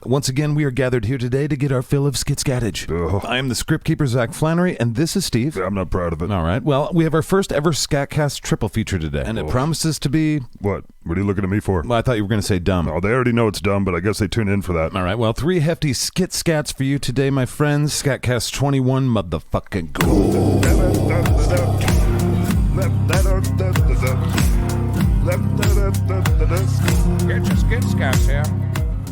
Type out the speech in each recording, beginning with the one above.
Once again, we are gathered here today to get our fill of skit-skattage. I am the script keeper, Zach Flannery, and this is Steve. Yeah, I'm not proud of it. All right. Well, we have our first ever SKATCAST triple feature today, and it promises to be... What? What are you looking at me for? Well, I thought you were going to say dumb. Oh, they already know it's dumb, but I guess they tune in for that. All right. Well, 3 hefty skit-skats for you today, my friends. SKATCAST 21, motherfucking go. Get your skit-skats here.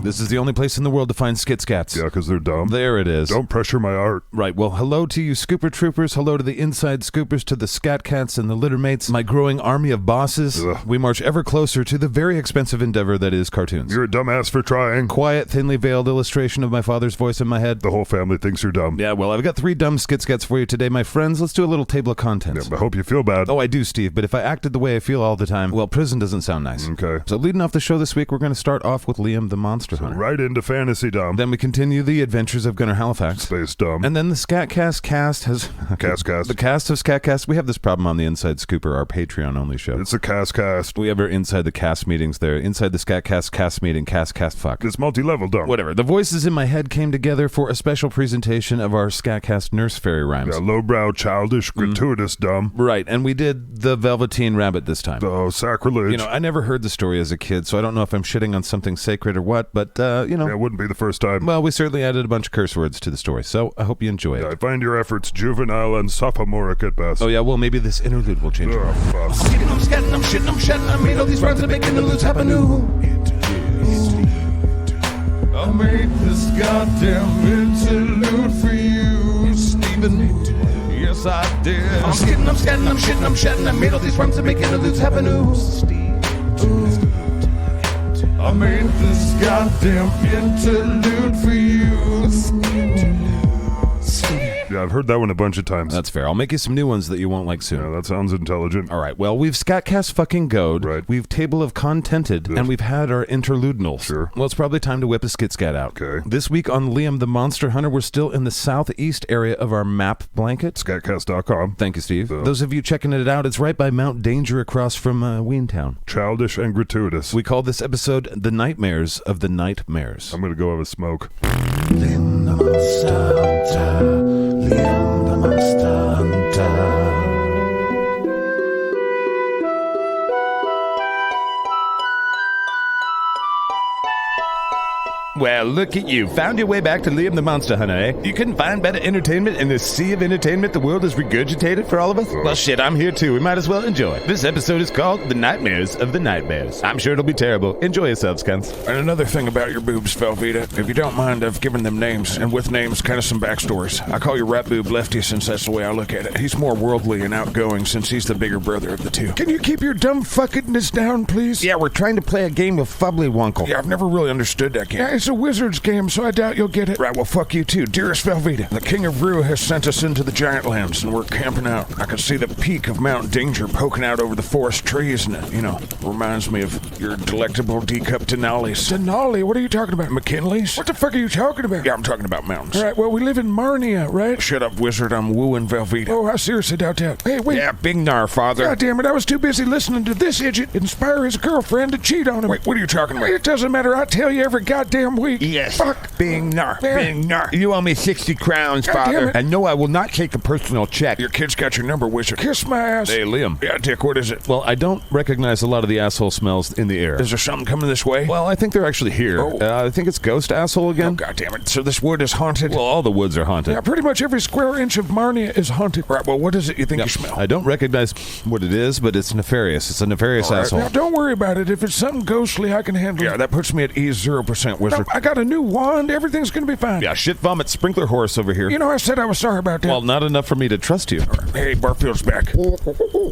This is the only place in the world to find skit-skats. Yeah, because they're dumb. There it is. Don't pressure my art. Right. Well, hello to you scooper troopers. Hello to the inside scoopers, to the scat cats and the litter mates, my growing army of bosses. Ugh. We march ever closer to the very expensive endeavor that is cartoons. You're a dumbass for trying. Quiet, thinly veiled illustration of my father's voice in my head. The whole family thinks you're dumb. Yeah, well, I've got 3 dumb skit-skats for you today, my friends. Let's do a little table of contents. Yeah, I hope you feel bad. Oh, I do, Steve, but if I acted the way I feel all the time, well, prison doesn't sound nice. Okay. So leading off the show this week, we're going to start off with Liam the Monster Hunter. Right into fantasy dumb. Then we continue the Adventures of Gunner Halifax. Space dumb. And then the SKATCAST cast has... Cast. The cast of SKATCAST. We have this problem on the Inside Scooper, our Patreon-only show. It's a cast. We have our Inside the Cast meetings there. Inside the SKATCAST cast meeting, cast fuck. It's multi-level dumb. Whatever. The voices in my head came together for a special presentation of our SKATCAST Nurse Fairy Rhymes. Yeah, lowbrow, childish, gratuitous dumb. Right, and we did the Velveteen Rabbit this time. Oh, sacrilege. You know, I never heard the story as a kid, so I don't know if I'm shitting on something sacred or what, but, you know. Yeah, it wouldn't be the first time. Well, we certainly added a bunch of curse words to the story, so I hope you enjoy it. I find your efforts juvenile and sophomoric at best. Oh, yeah, well, maybe this interlude will change. Oh, fuck. Skidding, I'm scatting, I'm shitting, I'm shedding. I made all these rhymes and making the lose happen. I made this goddamn interlude for you, Stephen. Yes, I did. I'm skidding, I'm scatting, I'm shitting, I'm shedding. I made all these rhymes and making the lose happen. I made this goddamn interlude for you, Yeah, I've heard that one a bunch of times. That's fair. I'll make you some new ones that you won't like soon. Yeah, that sounds intelligent. All right, well, we've SKATCAST fucking goed. Right. We've table of contented, and we've had our interludinals. Sure. Well, it's probably time to whip a skit-skat out. Okay. This week on Liam the Monster Hunter, we're still in the southeast area of our map blanket. SKATCAST.com. Thank you, Steve. So. Those of you checking it out, it's right by Mount Danger across from Weentown. Childish and gratuitous. We call this episode The Nightmares of the Night Mares. I'm gonna go have a smoke. Liam the Monster Hunter, Liam the Monster Hunter. Well, look at you. Found your way back to Liam the Monster Hunter, eh? You couldn't find better entertainment in this sea of entertainment the world has regurgitated for all of us? Well, shit, I'm here too. We might as well enjoy. This episode is called The Nightmares of the Night Mares. I'm sure it'll be terrible. Enjoy yourselves, cunts. And another thing about your boobs, Velveeta, if you don't mind, I've given them names, and with names, kind of some backstories. I call your rat boob Lefty since that's the way I look at it. He's more worldly and outgoing since he's the bigger brother of the two. Can you keep your dumb fuckedness down, please? Yeah, we're trying to play a game of Fubbly Wunkle. Yeah, I've never really understood that game. Yeah, it's a wizard's game, so I doubt you'll get it. Right, well, fuck you too. Dearest Velveeta, the King of Rue has sent us into the Giant Lands, and we're camping out. I can see the peak of Mount Danger poking out over the forest trees, and it, you know, reminds me of your delectable D-cup Denali's. Denali? What are you talking about? McKinley's? What the fuck are you talking about? Yeah, I'm talking about mountains. All right, well, we live in Marnia, right? Shut up, wizard. I'm wooing Velveeta. Oh, I seriously doubt that. Hey, wait. Yeah, big nar, father. God damn it, I was too busy listening to this idiot inspire his girlfriend to cheat on him. Wait, what are you talking about? It doesn't matter. I tell you every goddamn week. Yes. Fuck. Bing nar. There. Bing nar. You owe me 60 crowns, God damn father. it. And no, I will not take a personal check. Your kid's got your number, wizard. Kiss my ass. Hey, Liam. Yeah, Dick, what is it? Well, I don't recognize a lot of the asshole smells in the air. Is there something coming this way? Well, I think they're actually here. Oh. I think it's ghost asshole Oh, again. God damn it. So this wood is haunted? Well, all the woods are haunted. Yeah, pretty much every square inch of Marnia is haunted. Right, well, what is it you think you smell? I don't recognize what it is, but it's nefarious. It's a nefarious All right, asshole. now, don't worry about it. If it's something ghostly, I can handle it. Yeah, that puts me at ease 0%, wizard. No, I got a new wand. Everything's going to be fine. Yeah, shit vomit sprinkler horse over here. You know, I said I was sorry about that. Well, not enough for me to trust you. Hey, Barfield's back.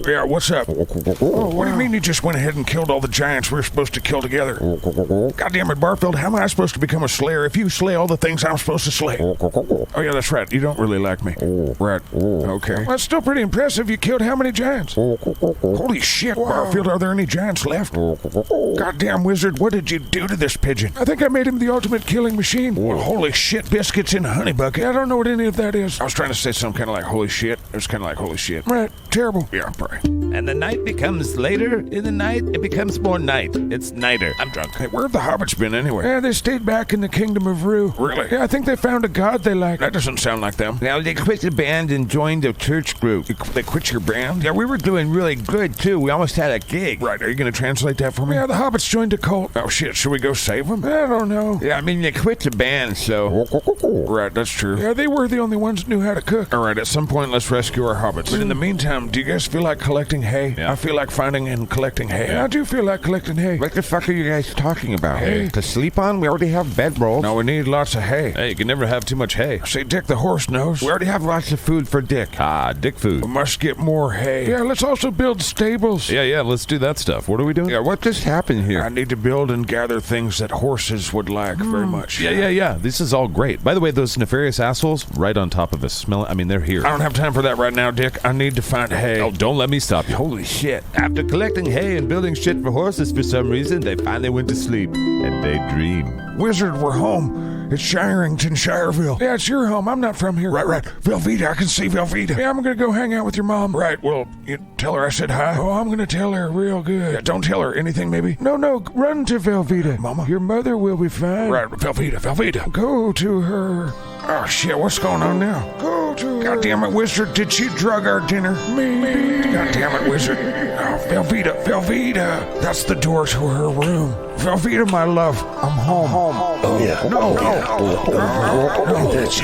Yeah, what's up? What do you mean you just went ahead and killed all the giants we were supposed to kill together? God damn it, Barfield, how am I supposed to become a slayer if you slay all the things I'm supposed to slay? Oh, yeah, that's right. You don't really like me. Right. Okay. Well, that's still pretty impressive. You killed how many giants? Holy shit, Barfield, are there any giants left? Goddamn wizard, what did you do to this pigeon? I think I made him the ultimate killing machine. Well, holy shit, biscuits in a honey bucket. I don't know what any of that is. I was trying to say something kind of like holy shit. It was kind of like holy shit. Right, terrible. Yeah, probably. And the night becomes later. In the night, it becomes more night. It's nighter. I'm drunk. Hey, where have the hobbits been anyway? Yeah, they stayed back in the kingdom of Rue. Really? Yeah, I think they found a god they like. That doesn't sound like them. Now, they quit the band and joined a church group. They quit your band? Yeah, we were doing really good, too. We almost had a gig. Right, are you going to translate that for me? Yeah, the hobbits joined a cult. Oh, shit, should we go save them? I don't know. Yeah, I mean, they quit the band, so... Right, that's true. Yeah, they were the only ones that knew how to cook. All right, at some point, let's rescue our hobbits. But in the meantime, do you guys feel like collecting hay? Yeah. I feel like finding and collecting hay. Yeah, I do feel like collecting hay. What the fuck are you guys talking about? Hay? To sleep on? We already have bedrolls. No, we need lots of hay. Hey, you can never have too much hay. Say, Dick the horse knows. We already have lots of food for Dick. Dick food. We must get more hay. Yeah, let's also build stables. Yeah, let's do that stuff. What are we doing? Yeah, what just happened here? I need to build and gather things that horses would like very much. Yeah. This is all great. By the way, those nefarious assholes right on top of us. Smell it? I mean, they're here. I don't have time for that right now, Dick. I need to find hay. Oh, don't let me stop you. Holy shit. After collecting hay and building shit for horses for some reason, they finally went to sleep. And they dreamed. Wizard, we're home. It's Shirington, Shireville. Yeah, it's your home. I'm not from here. Right. Velveeta, I can see Velveeta. Yeah, I'm gonna go hang out with your mom. Right, well, you tell her I said hi. Oh, I'm gonna tell her real good. Yeah, don't tell her anything, maybe. No, run to Velveeta. Mama, your mother will be fine. Right, Velveeta. Go to her. Oh, shit, what's going on now? Go to her. God damn it, Wizard, did she drug our dinner? Maybe. God damn it, Wizard. Oh, Velveeta. That's the door to her room. Velveeta, my love, I'm home. Oh, yeah.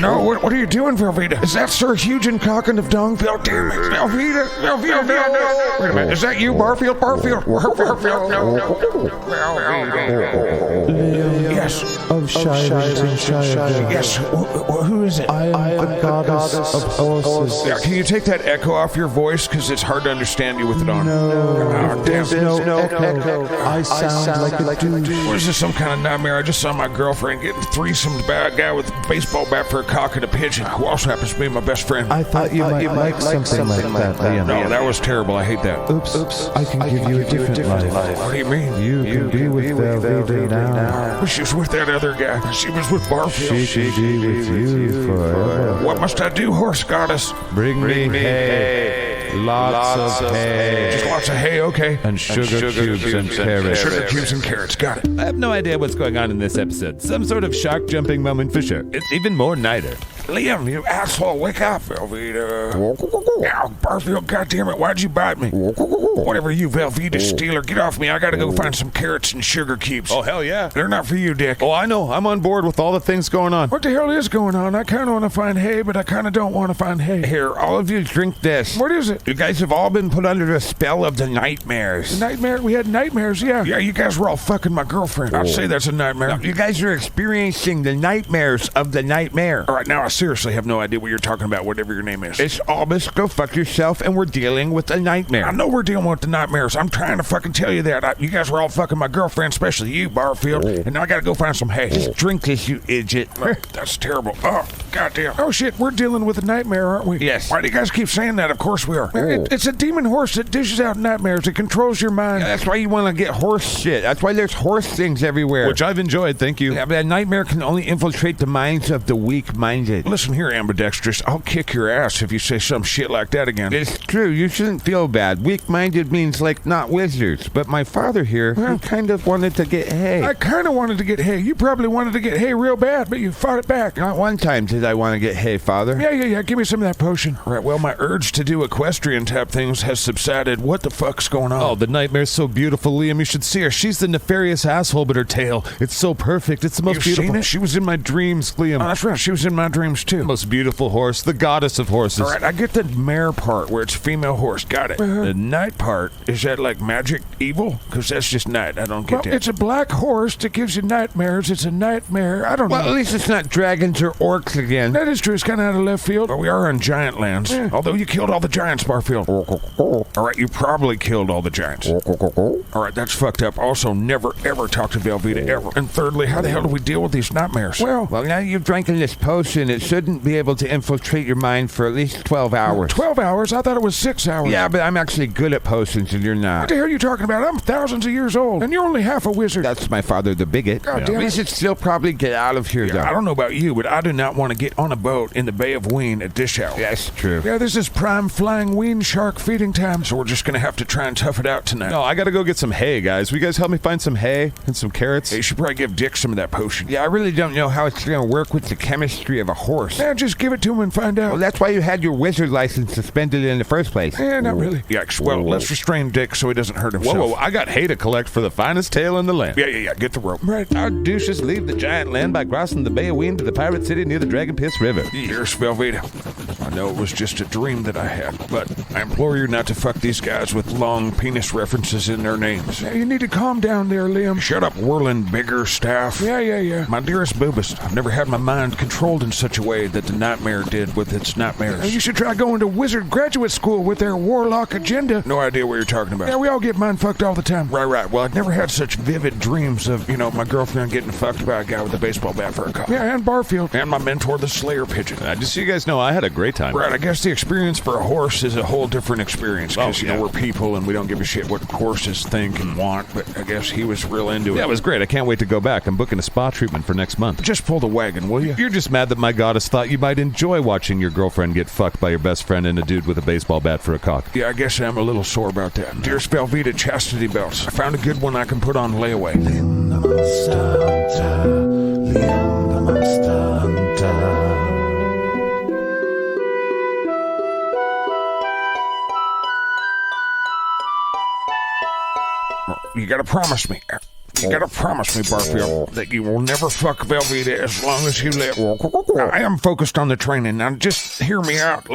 No, what are you doing, Velveeta? Is that Sir Hugen Cocken of Dung? Velveeta, no. Wait a minute, is that you, Barfield? Barfield, no. Yes. Of Shirington. Yes, who is it? I am the goddess of horses. Yeah, can you take that echo off your voice? Because it's hard to understand you with it on. No, there's no echo. I sound like a douche. What is this, some kind of nightmare? I just saw my girlfriend getting threesomed by a guy with a baseball bat for a cock and a pigeon, who also happens to be my best friend. I thought you might like something like that, Liam. No, that was terrible. I hate that. Oops. I can give you a different life. What do you mean? You can be with Velveeta now. She was with that other guy. She was with Barfield. She can be with you forever. What must I do, horse goddess? Bring me hay. Lots of hay. Just lots of hay, okay. And sugar cubes and carrots. Sugar cubes and carrots, got it. I have no idea what's going on in this episode. Some sort of shark-jumping moment for sure. It's even more nighter. Liam, you asshole, wake up, Velveeta. Ow, Barfield, goddammit, why'd you bite me? Whatever, you Velveeta stealer, get off me. I gotta go find some carrots and sugar cubes. Oh, hell yeah. They're not for you, Dick. Oh, I know. I'm on board with all the things going on. What the hell is going on? I kind of want to find hay, but I kind of don't want to find hay. Here, all of you drink this. What is it? You guys have all been put under the spell of the nightmares. The nightmare? We had nightmares, yeah. Yeah, you guys were all fucking my girlfriend. I'd say that's a nightmare. No, you guys are experiencing the nightmares of the nightmare. All right, now I seriously have no idea what you're talking about, whatever your name is. It's Albus, go fuck yourself, and we're dealing with a nightmare. I know we're dealing with the nightmares. I'm trying to fucking tell you that. You guys were all fucking my girlfriend, especially you, Barfield, and now I gotta go find some hay. Just drink this, you idiot. That's terrible. Oh, goddamn. Oh, shit, we're dealing with a nightmare, aren't we? Yes. Why do you guys keep saying that? Of course we are. It's a demon horse that dishes out nightmares. It controls your mind. Yeah, that's why you want to get horse shit. That's why there's horse things everywhere. Which I've enjoyed, thank you. Yeah, but a nightmare can only infiltrate the minds of the weak-minded. Listen here, ambidextrous. I'll kick your ass if you say some shit like that again. It's true. You shouldn't feel bad. Weak-minded means, like, not wizards. But my father here, he kind of wanted to get hay. I kind of wanted to get hay. You probably wanted to get hay real bad, but you fought it back. Not one time did I want to get hay, Father. Yeah. Give me some of that potion. All right, well, my urge to do equestrian-type things has subsided. What the fuck's going on? Oh, the nightmare's so beautiful, Liam. You should see her. She's the nefarious asshole, but her tail, it's so perfect. It's the most beautiful. Seen it? She was in my dreams, Liam. Oh, that's right. She was in my dreams, too. The most beautiful horse, the goddess of horses. All right, I get the mare part where it's female horse. Got it. The night part, is that like magic evil? Because that's just night. I don't get that. It's a black horse that gives you nightmares. It's a nightmare. I don't know. Well, at least it's not dragons or orcs again. That is true. It's kind of out of left field. But we are on giant lands. Yeah. Although you killed all the giants, Barfield. All right, you probably killed all the giants. All right, that's fucked up. Also, never, ever talk to Velveeta, ever. And thirdly, how the hell do we deal with these nightmares? Well, now you've drinking this potion, it shouldn't be able to infiltrate your mind for at least 12 hours. 12 hours? I thought it was 6 hours. Yeah, but I'm actually good at potions and you're not. What the hell are you talking about? I'm thousands of years old, and you're only half a wizard. That's my father, the bigot. God damn it. We should still probably get out of here, though. I don't know about you, but I do not want to get on a boat in the Bay of Ween at this hour. That's true. Yeah, this is prime flying ween shark feeding time, so we're just gonna have to try and tough it out tonight. No, I gotta go get some hay, guys. Will you guys help me find some hay and some carrots? Hey, you should probably give Dick some of that potion. Yeah, I really don't know how it's gonna work with the chemistry of a horse. Yeah, just give it to him and find out. Well, that's why you had your wizard license suspended in the first place. Yeah, not really. Yikes. Well, let's restrain Dick so he doesn't hurt himself. Whoa, I got hay to collect for the finest tale in the land. Yeah, get the rope. Right. Our douches leave the giant land by crossing the Bay of Ween to the pirate city near the Dragon Piss River. Here's Velveeta. I know it was just a dream that I had, but I implore you not to fuck these guys with long penis references in their names. Yeah, you need to calm down there, Liam. Shut up, whirling bigger staff. Yeah. My dearest boobist, I've never had my mind controlled in such a way that the Night Mare did with its nightmares. You should try going to wizard graduate school with their warlock agenda. No idea what you're talking about. Yeah, we all get mind fucked all the time. Right. Well, I've never had such vivid dreams of, my girlfriend getting fucked by a guy with a baseball bat for a cock. Yeah, and Barfield. And my mentor, the Slayer Pigeon. Just so you guys know, I had a great time. Right, I guess the experience for a horse is a whole different experience. Because, we're people and we don't give a shit what horses think and want, but I guess he was real into it. Yeah, it was great. I can't wait to go back. I'm booking a spa treatment for next month. Just pull the wagon, will you? You're just mad that my goddess thought you might enjoy watching your girlfriend get fucked by your best friend and a dude with a baseball bat for a cock. Yeah, I guess I'm a little sore about that. Dearest Velveeta chastity belts. I found a good one I can put on layaway. You gotta promise me. You gotta promise me, Barfield, that you will never fuck Velveeta as long as you live. I am focused on the training. Now, just hear me out.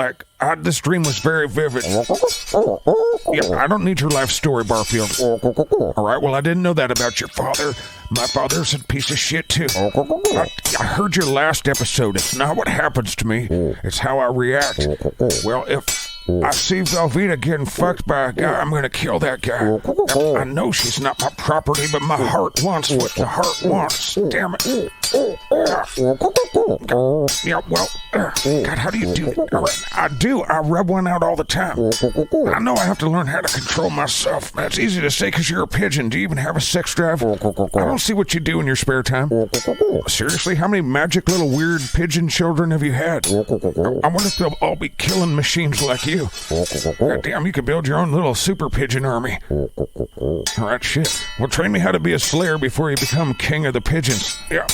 This dream was very vivid. Yeah, I don't need your life story, Barfield. All right, well, I didn't know that about your father. My father's a piece of shit, too. I heard your last episode. It's not what happens to me. It's how I react. Well, if I see Velveeta getting fucked by a guy, I'm gonna kill that guy. I know she's not my property, but my heart wants what the heart wants. Damn it. Yeah, well, God, how do you do it? All right, I do. I rub one out all the time. I know I have to learn how to control myself. That's easy to say because you're a pigeon. Do you even have a sex drive? I don't see what you do in your spare time. Seriously, how many magic little weird pigeon children have you had? I wonder if they'll all be killing machines like you. God damn, you could build your own little super pigeon army. All right, shit. Well, train me how to be a slayer before you become king of the pigeons. Yeah,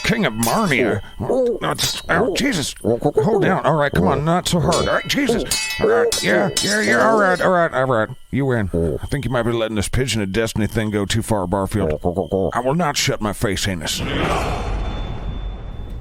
king of Marnia. Oh, Jesus. Hold down. All right, come on, not so hard. All right, Jesus. All right, yeah. All right. You win. I think you might be letting this pigeon of destiny thing go too far, Barfield. I will not shut my face, anus.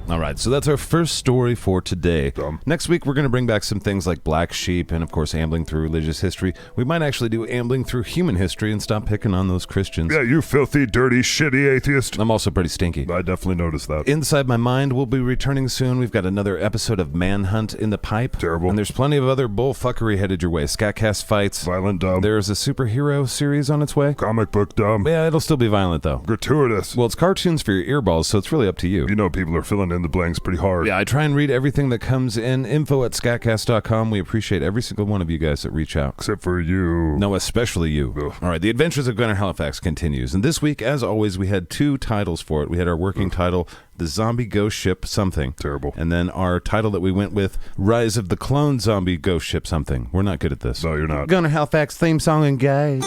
All right, so that's our first story for today. Next week, we're going to bring back some things like black sheep and, of course, ambling through religious history. We might actually do ambling through human history and stop picking on those Christians. Yeah, you filthy, dirty, shitty atheist. I'm also pretty stinky. I definitely noticed that. Inside My Mind will be returning soon. We've got another episode of Manhunt in the pipe. Terrible. And there's plenty of other bullfuckery headed your way. SKATCAST fights. Violent dumb. There's a superhero series on its way. Comic book dumb. Yeah, it'll still be violent, though. Gratuitous. Well, it's cartoons for your earballs, so it's really up to you. You know people are filling in the blanks pretty hard. Yeah, I try and read everything that comes in. info@skatcast.com. We appreciate every single one of you guys that reach out. Except for you. No, especially you. Ugh. All right, The Adventures of Gunner Halifax continues. And this week, as always, we had two titles for it. We had our working title, The Zombie Ghost Ship Something. Terrible. And then our title that we went with, Rise of the Clone Zombie Ghost Ship Something. We're not good at this. No, you're not. Gunner Halifax theme song and guide.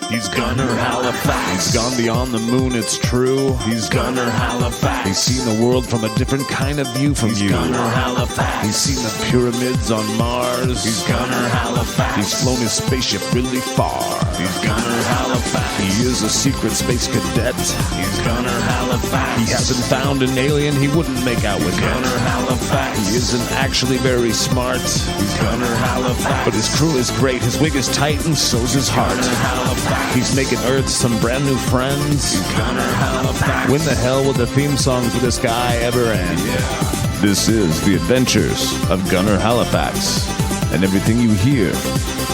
He's Gunner Halifax. He's gone beyond the moon, it's true. He's Gunner Halifax. He's seen the world from a different kind of view from you. He's Gunner Halifax. He's seen the pyramids on Mars. He's Gunner Halifax. He's flown his spaceship really far. He's Gunner Halifax. He is a secret space cadet. He's Gunner Halifax. He hasn't found an alien he wouldn't make out with. Gunner Halifax. He isn't actually very smart. He's Gunner Halifax. But his crew is great, his wig is tight, and so's his heart. Gunner Halifax. He's making Earth some brand new friends. He's Gunner Halifax. When the hell will the theme song for this guy ever end? Yeah. This is The Adventures of Gunner Halifax. And everything you hear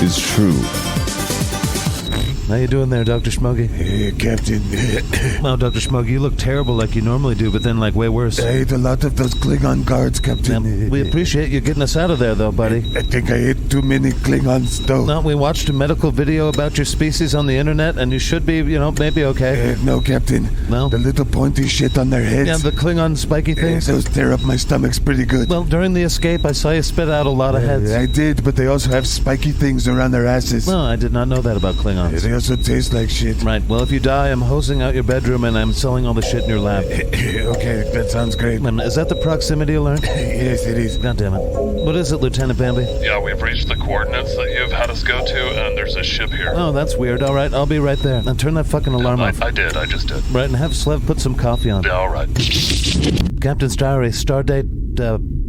is true. How you doing there, Dr. Smoggy? Hey, Captain. Well, Dr. Smoggy, you look terrible like you normally do, but then like way worse. I ate a lot of those Klingon guards, Captain. We appreciate you getting us out of there, though, buddy. I think I ate too many Klingons, though. No, we watched a medical video about your species on the internet, and you should be, maybe okay. No, Captain. No? The little pointy shit on their heads. Yeah, the Klingon spiky things. Those tear up my stomachs pretty good. Well, during the escape, I saw you spit out a lot of heads. I did, but they also have spiky things around their asses. No, I did not know that about Klingons. They also taste like shit. Right, well, if you die, I'm hosing out your bedroom and I'm selling all the shit in your lab. Okay, that sounds great. Is that the proximity alert? Yes, it is. God damn it. What is it, Lieutenant Bambi? Yeah, we've reached the coordinates that you've had us go to, and there's a ship here. Oh, that's weird. All right, I'll be right there. Now turn that fucking alarm off. I just did. Right, and have Slev put some coffee on. Yeah, all right. Captain's diary, stardate,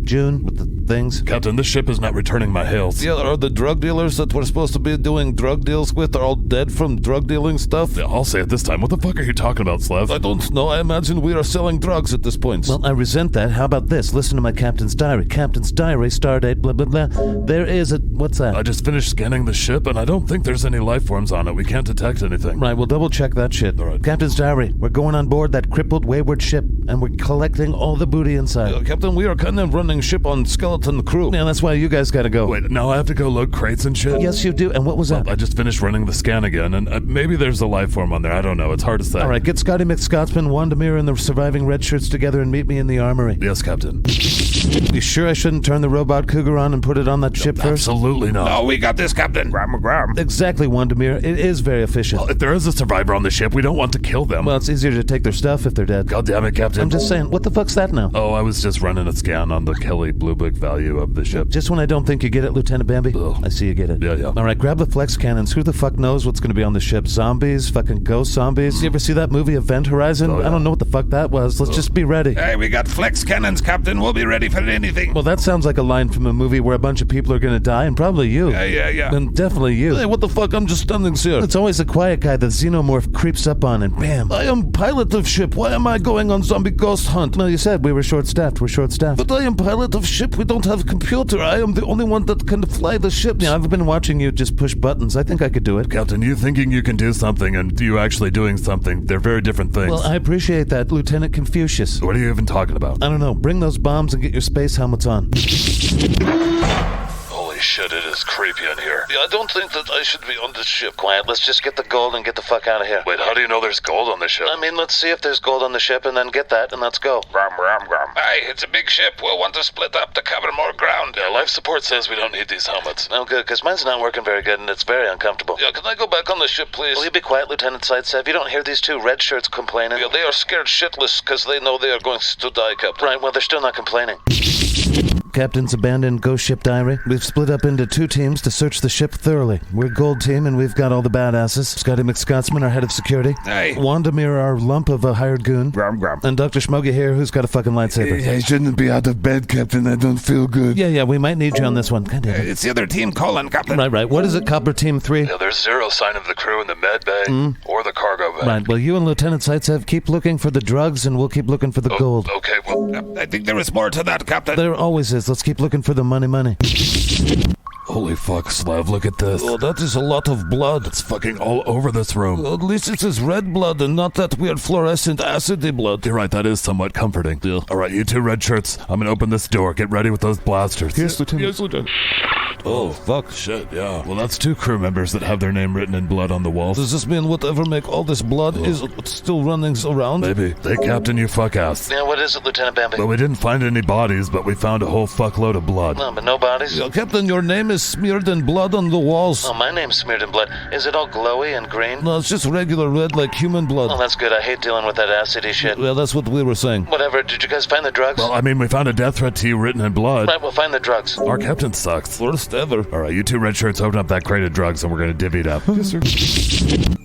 June, with the things. Captain, this ship is not returning my hails. Yeah, are the drug dealers that we're supposed to be doing drug deals with are all dead from drug dealing stuff? Yeah, I'll say it this time. What the fuck are you talking about, Slev? I don't know. I imagine we are selling drugs at this point. Well, I resent that. How about this? Listen to my captain's diary. Captain's diary, stardate, blah, blah, blah. There is a... What's that? I just finished scanning the ship, and I don't think there's any life forms on it. We can't detect anything. Right, we'll double check that shit. All right. Captain's diary, we're going on board that crippled wayward ship, and we're collecting all the booty inside. Captain, we are kind of running ship on skeleton crew. Yeah, that's why you guys gotta go. Wait, now I have to go load crates and shit? Yes, you do. And what was that? I just finished running the scan again, and maybe there's a life form on there. I don't know. It's hard to say. All right, get Scotty McScotsman, Wandamere, and the surviving red shirts together and meet me in the armory. Yes, Captain. You sure I shouldn't turn the robot cougar on and put it on that ship first? Absolutely not. Oh, we got this, Captain. Gram. Exactly, Wandamere. It is very efficient. Well, if there is a survivor on the ship, we don't want to kill them. Well, it's easier to take their stuff if they're dead. God damn it, Captain. I'm just saying, what the fuck's that now? Oh, I was just running a scan on the Kelly Blue Book value of the ship. Just when I don't think you get it, Lieutenant Bambi. Ugh. I see you get it. Yeah. All right, grab the flex cannons. Who the fuck knows what's going to be on the ship? Zombies? Fucking ghost zombies? You ever see that movie Event Horizon? Oh, yeah. I don't know what the fuck that was. Let's just be ready. Hey, we got flex cannons, Captain. We'll be ready for anything. Well, that sounds like a line from a movie where a bunch of people are going to die, and probably you. Yeah. And definitely you. Hey, what the fuck? I'm just standing here. It's always the quiet guy that Xenomorph creeps up on and bam. I am pilot of ship. Why am I going on zombie ghost hunt? Well, you said we were short-staffed. We're short-staffed. But I am pilot of ship. We don't have computer. I am the only one that can fly the ship. Yeah, I've been watching you just push buttons. I think I could do it. Captain, you thinking you can do something and you actually doing something, they're very different things. Well, I appreciate that, Lieutenant Confucius. What are you even talking about? I don't know. Bring those bombs and get your space helmets on. Holy shit, it is creepy in here. I don't think that I should be on this ship. Quiet, let's just get the gold and get the fuck out of here. Wait, how do you know there's gold on this ship? I mean, let's see if there's gold on the ship and then get that and let's go. Gram. Hey, it's a big ship. We'll want to split up to cover more ground. Yeah, life support says we don't need these helmets. Oh, good, because mine's not working very good and it's very uncomfortable. Yeah, can I go back on the ship, please? Will you be quiet, Lieutenant Sightsev? You don't hear these two red shirts complaining? Yeah, they are scared shitless because they know they are going to die, Captain. Right, well, they're still not complaining. Captain's abandoned ghost ship diary. We've split up into 2 teams to search the ship thoroughly. We're gold team and we've got all the badasses. Scotty McScotsman, our head of security. Hey. Wandamere, our lump of a hired goon. Gram. And Dr. Smoggy here, who's got a fucking lightsaber. I shouldn't be out of bed, Captain. I don't feel good. Yeah, we might need you on this one. God damn it. It's the other team calling, Captain. Right. What is it, Copper Team 3? Yeah, there's zero sign of the crew in the med bay or the cargo bay. Right, well, you and Lieutenant Sightsev keep looking for the drugs and we'll keep looking for the gold. Okay, well, I think there is more to that, Captain. There always is. Let's keep looking for the money. holy fuck, Slav, look at this. Oh, that is a lot of blood. It's fucking all over this room. Well, at least it is red blood and not that weird fluorescent acidy blood. You're right, that is somewhat comforting. Yeah. All right, you 2 red shirts, I'm gonna open this door. Get ready with those blasters. Yes, Lieutenant. Yes, Lieutenant. Oh, fuck, shit, yeah. Well, that's 2 crew members that have their name written in blood on the walls. Does this mean whatever make all this blood is still running around? Maybe. They captain you fuck ass. Yeah, what is it, Lieutenant Bambi? Well, we didn't find any bodies, but we found a whole fuckload of blood. No, but no bodies? Yeah, Captain, your name is smeared in blood on the walls. Oh, my name's smeared in blood. Is it all glowy and green? No, it's just regular red like human blood. Oh, that's good. I hate dealing with that acidy shit. Yeah, that's what we were saying. Whatever. Did you guys find the drugs? Well, I mean, we found a death threat to you written in blood. Right, we'll find the drugs. Our captain sucks. Worst ever. All right, you 2 red shirts, open up that crate of drugs and we're gonna divvy it up. Yes, sir.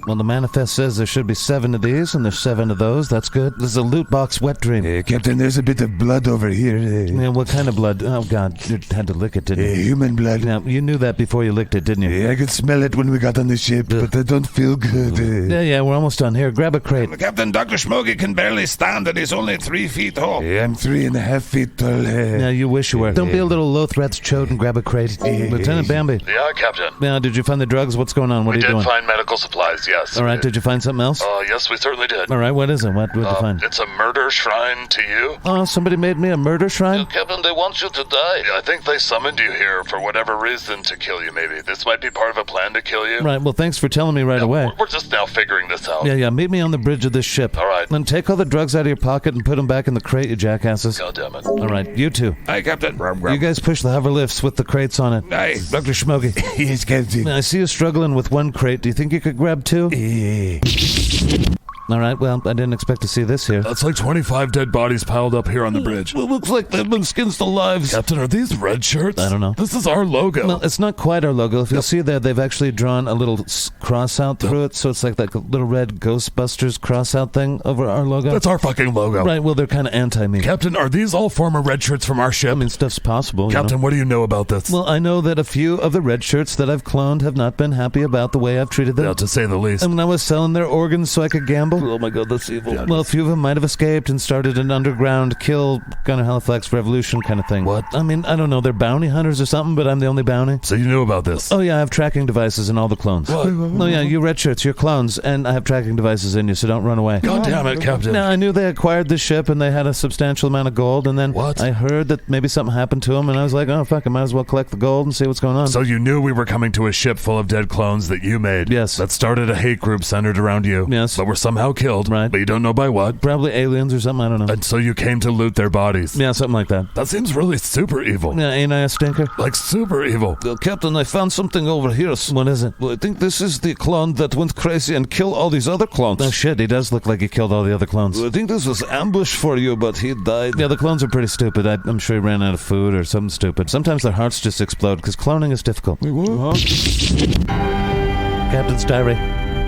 Well, the manifest says there should be 7 of these, and there's 7 of those. That's good. This is a loot box wet dream. Captain, there's a bit of blood over here. Yeah, what kind of blood? Oh, God. You had to lick it, didn't you? Human blood. Yeah, you knew that before you licked it, didn't you? I could smell it when we got on the ship, but I don't feel good. Yeah, we're almost done. Here, grab a crate. Captain, Dr. Smoggy can barely stand and he's only 3 feet tall. I'm 3.5 feet tall. Yeah, you wish you were. Don't be a little low-threats chode and grab a crate. Lieutenant Bambi. Yeah, Captain. Now, did you find the drugs? What's going on? What are you doing? Find medical supplies, yes. All right, did you find something else? Yes, we certainly did. All right, what is it? What did you find? It's a murder shrine to you. Oh, somebody made me a murder shrine? Kevin, they want you to die. I think they summoned you here for whatever reason to kill you, maybe. This might be part of a plan to kill you. Right, well, thanks for telling me right away. We're just now figuring this out. Yeah, meet me on the bridge of this ship. All right. Then take all the drugs out of your pocket and put them back in the crate, you jackasses. God damn it. All right, you two. Hey, Captain. You guys push the hover lifts with the crates on it. Hey. Dr. Schmoggy. Yes, Captain. I see you struggling with one crate. Do you think you could grab two? All right, well, I didn't expect to see this here. That's like 25 dead bodies piled up here on the bridge. It looks like they've been skinned to lives. Captain, are these red shirts? I don't know. This is our logo. Well, it's not quite our logo. If you'll see there, they've actually drawn a little cross out through it, so it's like that little red Ghostbusters cross out thing over our logo. That's our fucking logo. Right, well, they're kind of anti-me. Captain, are these all former red shirts from our ship? I mean, stuff's possible. Captain, what do you know about this? Well, I know that a few of the red shirts that I've cloned have not been happy about the way I've treated them. Yeah, to say the least. And when I was selling their organs so I could gamble. Oh my god, that's evil. Well, a few of them might have escaped and started an underground kill Gunner Halifax revolution kind of thing. What? I mean, I don't know. They're bounty hunters or something, but I'm the only bounty. So you knew about this? Oh, yeah, I have tracking devices in all the clones. What? Oh, yeah, you red shirts, you're clones, and I have tracking devices in you, so don't run away. God damn it, Captain. Now, I knew they acquired this ship, and they had a substantial amount of gold, and then What? I heard that maybe something happened to them, and I was like, oh, fuck, I might as well collect the gold and see what's going on. So you knew we were coming to a ship full of dead clones that you made? Yes. That started a hate group centered around you? Yes. But were somehow killed? Right. But you don't know by what? Probably aliens or something, I don't know. And so you came to loot their bodies? Yeah, something like that. That seems really super evil. Yeah, ain't I a stinker? Like super evil. Well, Captain, I found something over here. What is it? Well, I think this is the clone that went crazy and killed all these other clones. Oh, shit, he does look like he killed all the other clones. Well, I think this was ambush for you, but he died. Yeah, the clones are pretty stupid. I'm sure he ran out of food or something stupid. Sometimes their hearts just explode, because cloning is difficult. Wait, what? Captain's diary.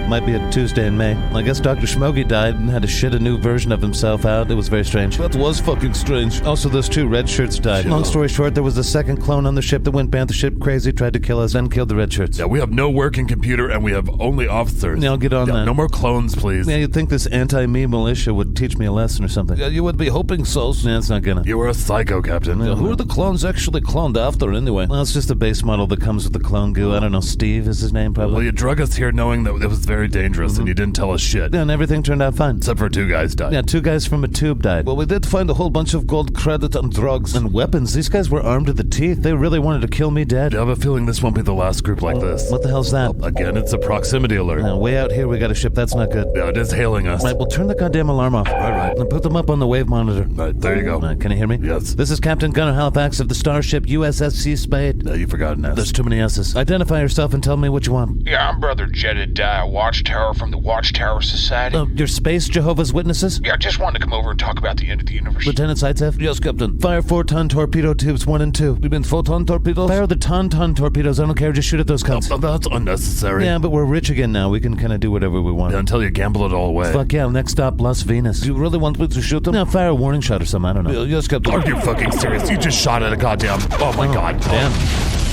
Might be a Tuesday in May. I guess Dr. Schmoggy died and had to shit a new version of himself out. It was very strange. That was fucking strange. Also, those two red shirts died. Long story short, there was a second clone on the ship that went batshit crazy, tried to kill us, then killed the red shirts. Yeah, we have no working computer and we have only officers. Yeah, I'll get on that. No more clones, please. Yeah, you'd think this anti-me militia would teach me a lesson or something. Yeah, you would be hoping so. Yeah, it's not gonna. You were a psycho, Captain. Yeah, who are the clones actually cloned after, anyway? Well, it's just a base model that comes with the clone goo. I don't know, Steve is his name, probably. Well, you drug us here knowing that it was very dangerous and you didn't tell us shit. Yeah, and everything turned out fine. Except for 2 guys died. Yeah, 2 guys from a tube died. Well, we did find a whole bunch of gold credit and drugs. And weapons. These guys were armed to the teeth. They really wanted to kill me dead. I have a feeling this won't be the last group like this. What the hell's that? Again, it's a proximity alert. Now, way out here, we got a ship. That's not good. Yeah, it is hailing us. Right, well, turn the goddamn alarm off. All right. And put them up on the wave monitor. All right, there you go. Can you hear me? Yes. This is Captain Gunner Halifax of the starship USS Spade. You forgot an S. There's too many S's. Identify yourself and tell me what you want. Yeah, I'm Brother Jedediah Watchtower from the Watchtower Society. Oh, your space Jehovah's Witnesses? Yeah, I just wanted to come over and talk about the end of the universe. Lieutenant Sightsev? Yes, Captain. Fire 4-ton torpedo tubes 1 and 2. You mean 4-ton torpedoes? Fire the ton torpedoes. I don't care. Just shoot at those cunts. Oh, that's unnecessary. Yeah, but we're rich again now. We can kind of do whatever we want. Yeah, until you gamble it all away. Fuck yeah. Next stop, Las Venus. Do you really want me to shoot them? No, fire a warning shot or something. I don't know. Yes, Captain. Are you fucking serious? You just shot at a goddamn... Oh my god. Damn.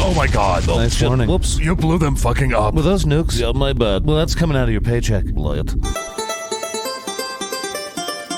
Oh my god. Nice Shit. warning. Whoops. You blew them fucking up. With those nukes? Yeah, my bad. Well, that's coming out of your paycheck. Light.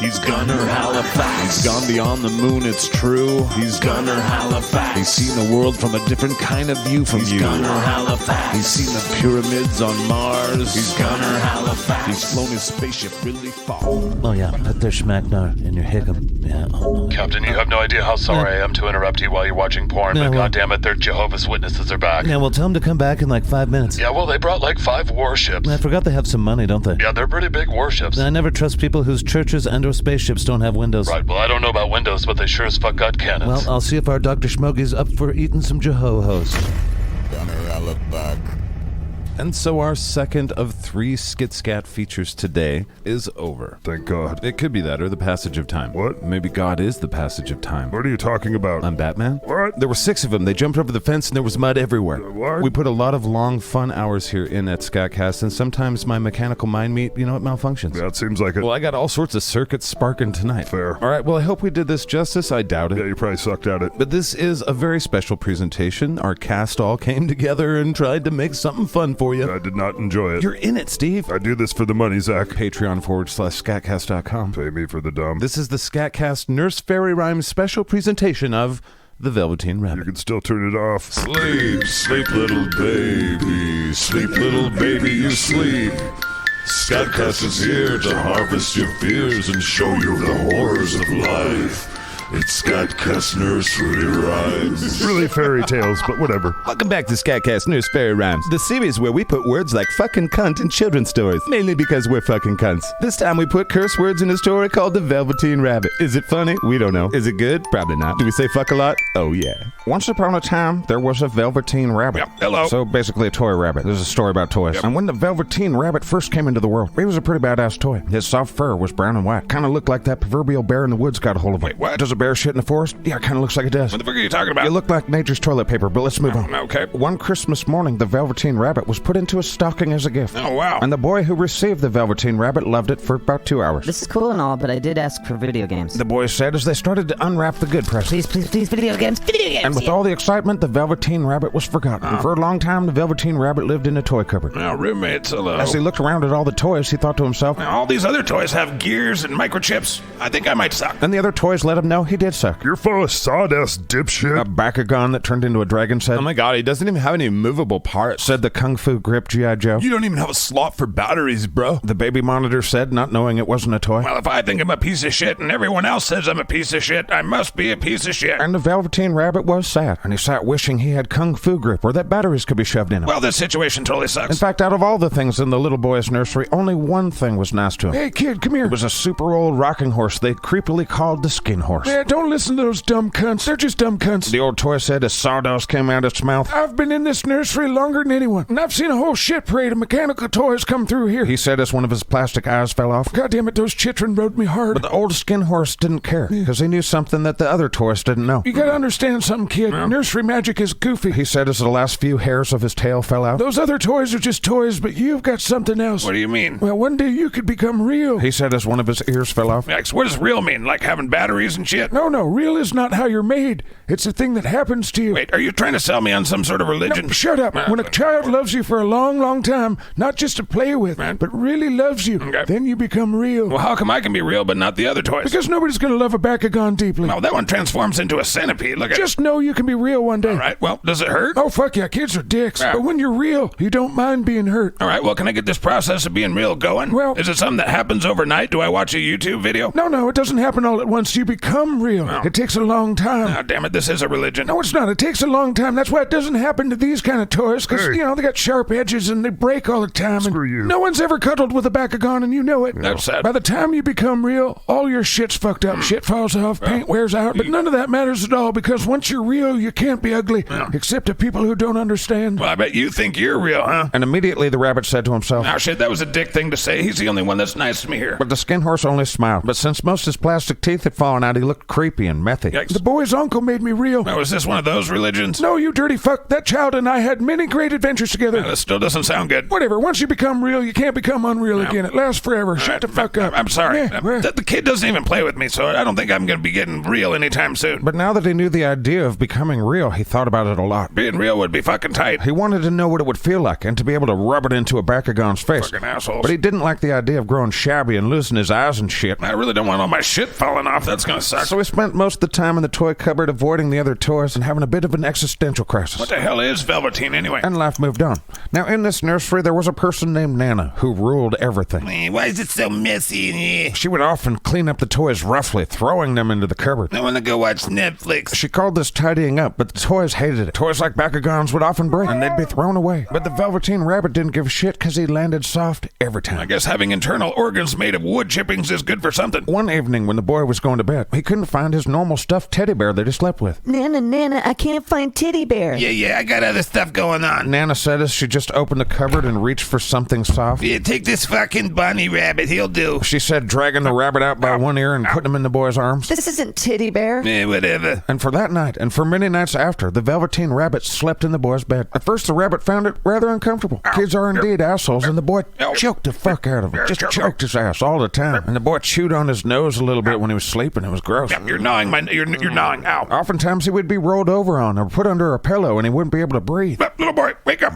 He's Gunner Halifax. He's gone beyond the moon, it's true. He's Gunner Halifax. He's seen the world from a different kind of view from you. He's Gunner Halifax. He's seen the pyramids on Mars. He's Gunner Halifax. He's flown his spaceship really far. Oh yeah, put their schmacknar in your hickam. Yeah. Oh, no. Captain, you have no idea how sorry I am to interrupt you while you're watching porn, Yeah, but well- goddammit, their Jehovah's Witnesses are back. Yeah, well, tell them to come back in like 5 minutes. Yeah, well, they brought like 5 warships. I forgot they have some money, don't they? Yeah, they're pretty big warships. I never trust people whose churches and/or spaceships don't have windows. Right, well, I don't know about windows, but they sure as fuck got cannons. Well, I'll see if our Dr. Schmoggy's up for eating some Jehovah's. Gunner Halifax. And so our second of 3 skit-skat features today is over. Thank God. It could be that, or the passage of time. What? Maybe God is the passage of time. What are you talking about? I'm Batman? What? There were 6 of them. They jumped over the fence and there was mud everywhere. What? We put a lot of long, fun hours here in at SKATCAST, and sometimes my mechanical mind meat, it malfunctions. Yeah, it seems like it. Well, I got all sorts of circuits sparking tonight. Fair. All right, well, I hope we did this justice. I doubt it. Yeah, you probably sucked at it. But this is a very special presentation. Our cast all came together and tried to make something fun for you. I did not enjoy it. You're in it, Steve. I do this for the money, Zach. Patreon.com/skatcast.com. Pay me for the dumb. This is the SKATCAST Nurse Fairy Rhymes special presentation of the Velveteen You Rabbit. can still turn it off. Sleep, sleep, little baby. Sleep, little baby, you sleep. SKATCAST is here to harvest your fears and show you the horrors of life. It's SKATCAST Nursery Rhymes. Really fairy tales, but whatever. Welcome back to SKATCAST Nurse Fairy Rhymes, the series where we put words like fucking cunt in children's stories, mainly because we're fucking cunts. This time we put curse words in a story called The Velveteen Rabbit. Is it funny? We don't know. Is it good? Probably not. Do we say fuck a lot? Oh yeah. Once upon a time, there was a Velveteen Rabbit. Yep, hello. So basically a toy rabbit. There's a story about toys. Yep. And when the Velveteen Rabbit first came into the world, he was a pretty badass toy. His soft fur was brown and white. Kind of looked like that proverbial bear in the woods got a hold of him. Wait, what? Does a bear shit in the forest? Yeah, kind of looks like it does. What the fuck are you talking about? It looked like nature's toilet paper, but let's move on. Okay. One Christmas morning, the Velveteen Rabbit was put into a stocking as a gift. Oh, wow. And the boy who received the Velveteen Rabbit loved it for about 2 hours. This is cool and all, but I did ask for video games. The boys said as they started to unwrap the good presents. Please, video games, video games! And with all the excitement, the Velveteen Rabbit was forgotten. And for a long time, the Velveteen Rabbit lived in a toy cupboard. Now, roommates, hello. As he looked around at all the toys, he thought to himself, Now, all these other toys have gears and microchips. I think I might suck. and the other toys let him know he did suck. You're full of sawdust, dipshit. A Bakugan that turned into a dragon said, Oh my god, he doesn't even have any movable parts. said the Kung Fu Grip G.I. Joe. You don't even have a slot for batteries, bro. The baby monitor said, not knowing it wasn't a toy. Well, if I think I'm a piece of shit and everyone else says I'm a piece of shit, I must be a piece of shit. And the Velveteen Rabbit was sad, and he sat wishing he had Kung Fu Grip or that batteries could be shoved in him. Well, this situation totally In sucks. fact, out of all the things in the little boy's nursery, only one thing was nice to him. Hey, kid, come here. It was a super old rocking horse they creepily called the Skin Horse. Yeah, don't listen to those dumb cunts. They're just dumb cunts. The old toy said as sawdust came out its mouth. I've been in this nursery longer than anyone, and I've seen a whole shit parade of mechanical toys come through here. He said as one of his plastic eyes fell off. God damn it, those children rode me hard. But the old Skin Horse didn't care, because he knew something that the other toys didn't know. You gotta understand something, kid. Nursery magic is goofy. He said as the last few hairs of his tail fell out. Those other toys are just toys, but you've got something else. What do you mean? Well, one day you could become real. He said as one of his ears fell off. Max, what does real mean? Like having batteries and shit? No, real is not how you're made. It's a thing that happens to you. Wait, are you trying to sell me on some sort of religion? No, shut up. When a child loves you for a long, long time, not just to play with, but really loves you, then you become real. Well, how come I can be real but not the other toys? Because nobody's gonna love a Bakugan deeply. No, that one transforms into a centipede. Look at Just know you can be real one day. All right, well, does it hurt? Oh, fuck yeah, kids are dicks. But when you're real, you don't mind being hurt. All right, well, can I get this process of being real going? Well, is it something that happens overnight? Do I watch a YouTube video? No, it doesn't happen all at once. You become real. It takes a long time. Oh, damn it, this is a religion. No, it's not. It takes a long time. That's why it doesn't happen to these kind of toys, because, they got sharp edges and they break all the time. Screw you. No one's ever cuddled with a Bakugan, and you know it. That's sad. By the time you become real, all your shit's fucked up. Shit falls off, paint wears out, but none of that matters at all, because once you're real, you can't be ugly, except to people who don't understand. Well, I bet you think you're real, huh? And immediately the rabbit said to himself, Oh, shit, that was a dick thing to say. He's the only one that's nice to me here. But the Skin Horse only smiled. But since most of his plastic teeth had fallen out, he looked creepy and methy. Yikes. The boy's uncle made me real. Now, is this one of those religions? No, you dirty fuck. That child and I had many great adventures together. That still doesn't sound good. Whatever. Once you become real, you can't become unreal again. It lasts forever. Shut the fuck up. I'm sorry. The kid doesn't even play with me, so I don't think I'm going to be getting real anytime soon. But now that he knew the idea of becoming real, he thought about it a lot. Being real would be fucking tight. He wanted to know what it would feel like and to be able to rub it into a Bakugan's face. Fucking assholes. But he didn't like the idea of growing shabby and losing his eyes and shit. I really don't want all my shit falling off. That's going to suck. So he spent most of the time in the toy cupboard avoiding the other toys and having a bit of an existential crisis. What the hell is Velveteen anyway? And life moved on. Now, in this nursery, there was a person named Nana who ruled everything. Why is it so messy in here? She would often clean up the toys roughly, throwing them into the cupboard. I want to go watch Netflix. She called this tidying up, but the toys hated it. Toys like Bakugans would often break, and they'd be thrown away. But the Velveteen Rabbit didn't give a shit because he landed soft every time. I guess having internal organs made of wood chippings is good for something. One evening when the boy was going to bed, he couldn't find his normal stuffed teddy bear that he slept with. Nana, I can't find teddy bear. Yeah, I got other stuff going on. Nana said as she just opened the cupboard and reached for something soft. Yeah, take this fucking bunny rabbit, he'll do. She said, dragging the rabbit out by one ear and putting him in the boy's arms. This isn't teddy bear. Whatever. And for that night, and for many nights after, the Velveteen Rabbit slept in the boy's bed. At first, the rabbit found it rather uncomfortable. Kids are indeed assholes, and the boy choked the fuck out of him. Just choked his ass all the time. And the boy chewed on his nose a little bit when he was sleeping. It was gross. You're gnawing you're gnawing. Ow. Oftentimes, he would be rolled over on or put under a pillow, and he wouldn't be able to breathe. Little boy, wake up,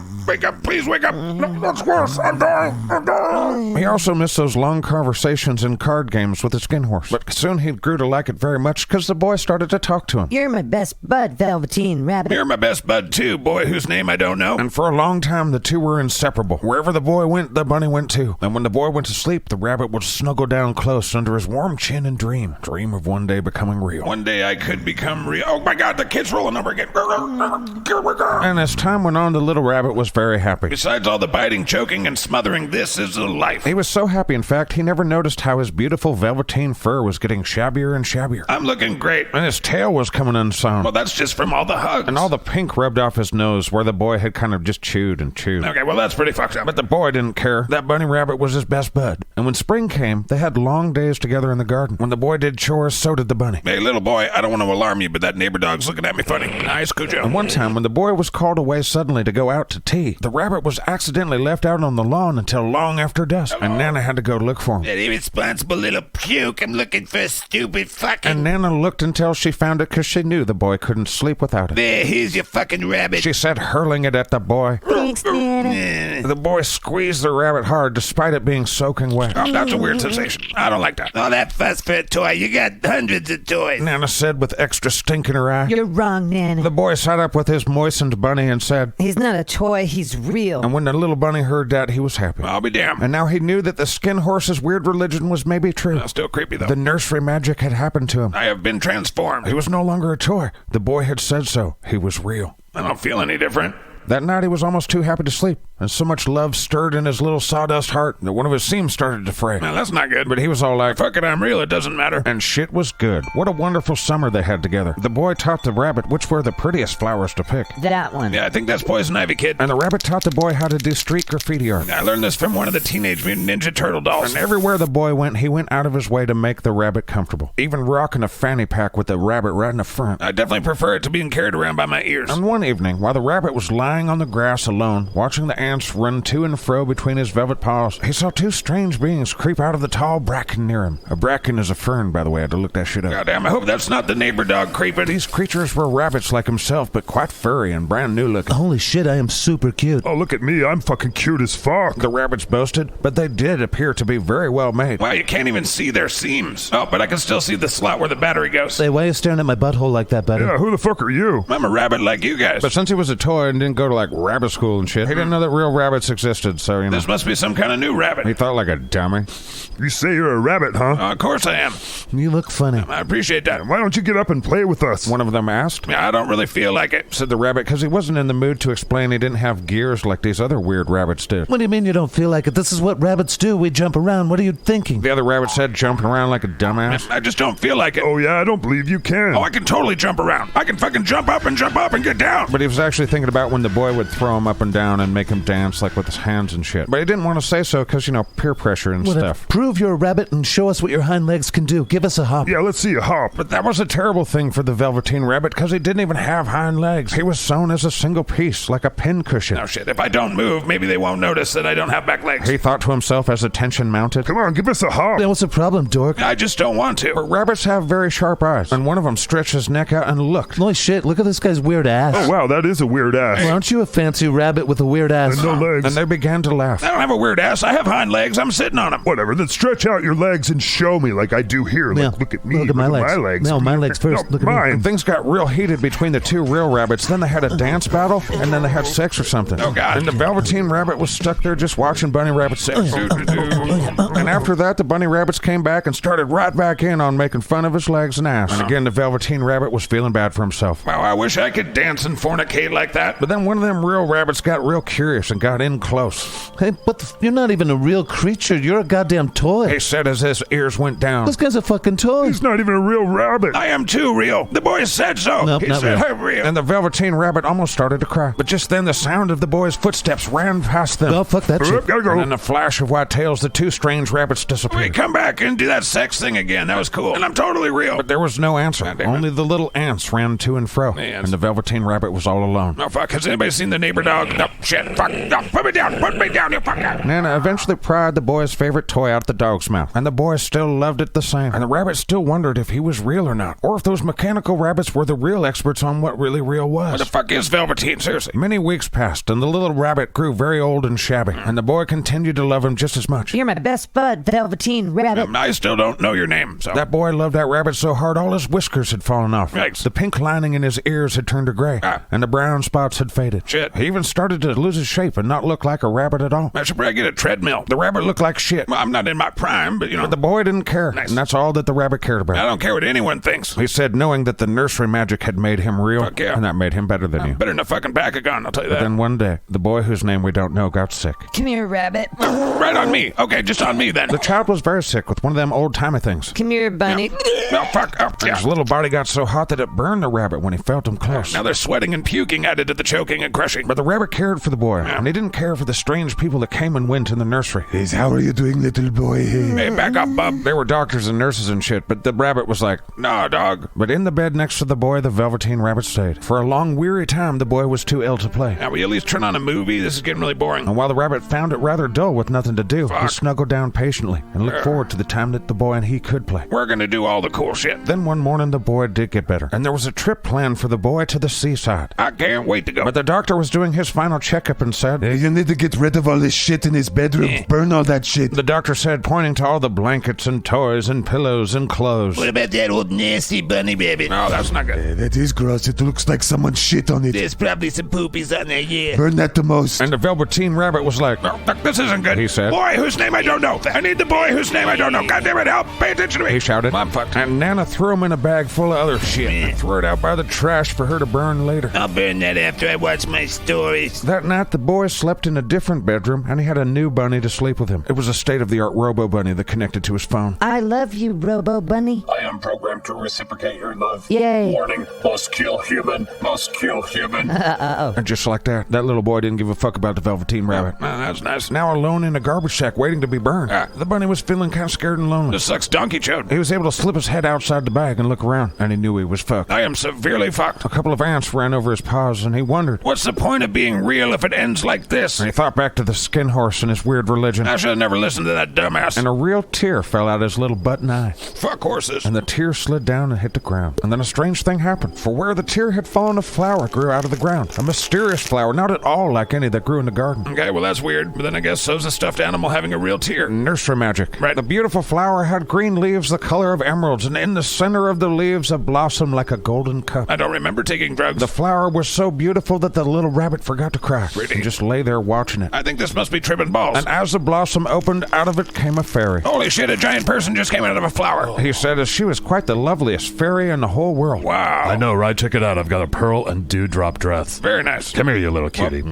please wake up. No, that's worse. I'm dying. He also missed those long conversations and card games with the Skin Horse. But soon he grew to like it very much because the boy started to talk to him. You're my best best bud, Velveteen Rabbit. You're my best bud too, boy whose name I don't know. And for a long time, the two were inseparable. Wherever the boy went, the bunny went too. And when the boy went to sleep, the rabbit would snuggle down close under his warm chin and dream of one day becoming real. One day I could become real. Oh my God, the kid's rolling over again. And as time went on, the little rabbit was very happy. Besides all the biting, choking, and smothering, this is a life. He was so happy, in fact, he never noticed how his beautiful velveteen fur was getting shabbier and shabbier. I'm looking great. And his tail was coming unsewn. Well, that's just from all the hugs. And all the pink rubbed off his nose where the boy had kind of just chewed and chewed. Okay, well, that's pretty fucked up. But the boy didn't care. That bunny rabbit was his best bud. And when spring came, they had long days together in the garden. When the boy did chores, so did the bunny. Hey, little boy, I don't want to alarm you, but that neighbor dog's looking at me funny. Nice, Cujo. And one time, when the boy was called away suddenly to go out to tea, the rabbit was accidentally left out on the lawn until long after dusk. And Nana had to go look for him. That irresponsible little puke. I'm looking for a stupid fucking... And Nana looked until she found it because she knew the boy couldn't sleep without it. There, here's your fucking rabbit. She said, hurling it at the boy. Thanks, Nana. The boy squeezed the rabbit hard despite it being soaking wet. Oh, that's a weird sensation. I don't like that. All that fuss for a toy. You got hundreds of toys. Nana said with extra stink in her eye. You're wrong, Nana. The boy sat up with his moistened bunny and said, He's not a toy, he's real. and when the little bunny heard that, he was happy. I'll be damned. And now he knew that the skin horse's weird religion was maybe true. Still creepy, though. The nursery magic had happened to him. I have been transformed. He was no longer a toy. The boy had said so. He was real. I don't feel any different. That night he was almost too happy to sleep, and so much love stirred in his little sawdust heart that one of his seams started to fray. Now, that's not good. But he was all like, Fuck it, I'm real. It doesn't matter. and shit was good. What a wonderful summer they had together. The boy taught the rabbit which were the prettiest flowers to pick. That one. Yeah, I think that's poison ivy, kid. And the rabbit taught the boy how to do street graffiti art. I learned this from one of the Teenage Mutant Ninja Turtle dolls. And everywhere the boy went, he went out of his way to make the rabbit comfortable. Even rocking a fanny pack with the rabbit right in the front. I definitely prefer it to being carried around by my ears. And one evening, while the rabbit was lying on the grass alone, watching the ants run to and fro between his velvet paws, he saw two strange beings creep out of the tall bracken near him. A bracken is a fern, by the way. I had to look that shit up. Goddamn, I hope that's not the neighbor dog creeping. These creatures were rabbits like himself, but quite furry and brand new looking. Holy shit, I am super cute. Oh, look at me. I'm fucking cute as fuck. The rabbits boasted, but they did appear to be very well made. Wow, you can't even see their seams. Oh, but I can still see the slot where the battery goes. Say, why are you staring at my butthole like that, buddy? Yeah, who the fuck are you? I'm a rabbit like you guys. But since he was a toy and didn't go to like rabbit school and shit, he didn't know that real rabbits existed, so you know. This must be some kind of new rabbit. He thought like a dummy. You say you're a rabbit, huh? Of course I am. You look funny. I appreciate that. Why don't you get up and play with us? One of them asked. Yeah, I don't really feel like it. Said the rabbit, because he wasn't in the mood to explain he didn't have gears like these other weird rabbits did. What do you mean you don't feel like it? This is what rabbits do. We jump around. What are you thinking? The other rabbit said, jumping around like a dumbass. I just don't feel like it. Oh, yeah, I don't believe you can. Oh, I can totally jump around. I can fucking jump up and get down. But he was actually thinking about when the boy would throw him up and down and make him dance like with his hands and shit. But he didn't want to say so because, you know, peer pressure and Whatever. stuff. Prove you're a rabbit and show us what your hind legs can do. Give us a hop. Yeah, let's see you hop. But that was a terrible thing for the Velveteen Rabbit because he didn't even have hind legs. He was sewn as a single piece, like a pincushion. Oh shit, if I don't move, maybe they won't notice that I don't have back legs. He thought to himself as the tension mounted. Come on, give us a hop. Then what's the problem, dork? I just don't want to. But rabbits have very sharp eyes, and one of them stretched his neck out and looked. Holy shit, look at this guy's weird ass. Oh, wow, that is a weird ass. Well, aren't you a fancy rabbit with a weird ass? And no legs. And they began to laugh. I don't have a weird ass. I have hind legs. I'm sitting on them. Whatever, then stretch out your legs and show me like I do here. Like, Yeah. look at me. Look at my legs. No, my legs first. No, Look at me. mine. And things got real heated between the two real rabbits. Then they had a dance battle, and then they had sex or something. Oh, God. And the Velveteen Rabbit was stuck there just watching Bunny Rabbit sex. And after that, the Bunny Rabbits came back and started right back in on making fun of his legs and ass. And again, the Velveteen Rabbit was feeling bad for himself. Wow, I wish I could dance and fornicate like that. But then one of them real rabbits got real curious and got in close. Hey, you're not even a real creature. You're a goddamn toy. He said as his ears went down. This guy's a fucking toy. He's not even a real rabbit. I am too real. The boy said so. Nope, he not said real. I'm real. And the Velveteen Rabbit almost started to cry. But just then the sound of the boy's footsteps ran past them. Oh, fuck that shit. Gotta And go. in a flash of white tails, the two strange rabbits Wait, disappeared. come back and do that sex thing again. That was cool. And I'm totally real. But there was no answer. damn it. Only the little ants ran to and fro. Ants. And the Velveteen Rabbit was all alone. Oh, fuck. Has anybody seen the neighbor dog? No, shit. Fuck. Put me down, you fucker. Nana eventually pried the boy's favorite toy out the dog's mouth, and the boy still loved it the same. And the rabbit still wondered if he was real or not, or if those mechanical rabbits were the real experts on what really real was. What the fuck is Velveteen, seriously? Many weeks passed, and the little rabbit grew very old and shabby, and the boy continued to love him just as much. You're my best bud, Velveteen Rabbit. I still don't know your name, so... That boy loved that rabbit so hard all his whiskers had fallen off. Yikes. The pink lining in his ears had turned to gray, and the brown spots had faded. Shit. He even started to lose his shape and not look like a rabbit at all. I should probably get a treadmill. The rabbit looked like shit. Well, I'm not in my prime, but, But the boy didn't care, Nice. and that's all that the rabbit cared about. I don't care what anyone thinks. He said knowing that the nursery magic had made him real, Fuck yeah. and that made him better than you. Better than a fucking pack of gun, I'll tell you But that. then one day, the boy whose name we don't know got sick. Come here, Rabbit. Right on me. Okay, just on me then. The child was very sick with one of them old-timey things. Come here, Bunny. Oh, fuck. Oh, yeah. His little body got so hot that it burned the rabbit when he felt him close. Now they're sweating and puking added to the choking and crushing. But the rabbit cared for the boy, and he didn't care for the strange people that came and went in the nursery. How are you doing, little boy? Hey, back up, bub. There were doctors and nurses and shit, but the rabbit was like, No, dog. but in the bed next to the boy, the Velveteen Rabbit stayed. For a long, weary time, the boy was too ill to play. Now, will you at least turn on a movie? This is getting really boring. And while the rabbit found it rather dull with nothing to do, he Fuck. snuggled down patiently and looked forward to the time that the boy and he could play. We're gonna do all the cool shit. Then one morning, the boy did get better, and there was a trip planned for the boy to the seaside. I can't wait to go. But the doctor was doing his final checkup and said, You need to get rid of all this shit in his bedroom. Burn all that shit. the doctor said, pointing to all the blankets and toys and pillows and clothes. about that old nasty bunny rabbit? No, that's not good. That is gross. It looks like someone shit on it. There's probably some poopies on there, yeah. Burn that the most. And the Velveteen Rabbit was like, No, this isn't good. He said. Boy whose name I don't know. I need the boy whose name I don't know. God damn it, help. Pay attention to me. he shouted. I'm fucked. And Nana threw him in a bag full of other shit and threw it out by the trash for her to burn later. I'll burn that after I watch my stories. That night, the boy slept in a different bedroom, and he had a new bunny to sleep with him. It was a state-of-the-art robo-bunny that connected to his phone. I love you, Robo Bunny. I am programmed to reciprocate your love. Yay. Warning, must kill human, must kill human. And just like that, that little boy didn't give a fuck about the Velveteen Rabbit. That's nice. Now alone in a garbage sack waiting to be burned, the bunny was feeling kind of scared and lonely. This sucks donkey chode. He was able to slip his head outside the bag and look around, and he knew he was fucked. I am severely fucked. A couple of ants ran over his paws, and he wondered. What's the point of being real if it ends like this? And he thought back to the skin horse and his weird religion, I should have never listened to that dumbass. and a real tear fell out his little button eye. Fuck horses. And the tear slid down and hit the ground. And then a strange thing happened. For where the tear had fallen, a flower grew out of the ground. A mysterious flower, not at all like any that grew in the garden. Okay, well that's weird, but then I guess so's a stuffed animal having a real tear. Nursery magic. Right. The beautiful flower had green leaves the color of emeralds, and in the center of the leaves a blossom like a golden cup. I don't remember taking drugs. The flower was so beautiful that the little rabbit forgot to cry. Pretty. And just lay there watching it. I think this must be tripping balls. And as the blossom opened, out of it came a fairy. Holy shit, a giant person just came out of a flower. He said as she was quite the loveliest fairy in the whole world. Wow. I know, right? Check it out. I've got a pearl and dewdrop dress. Very nice. Come here, you little cutie.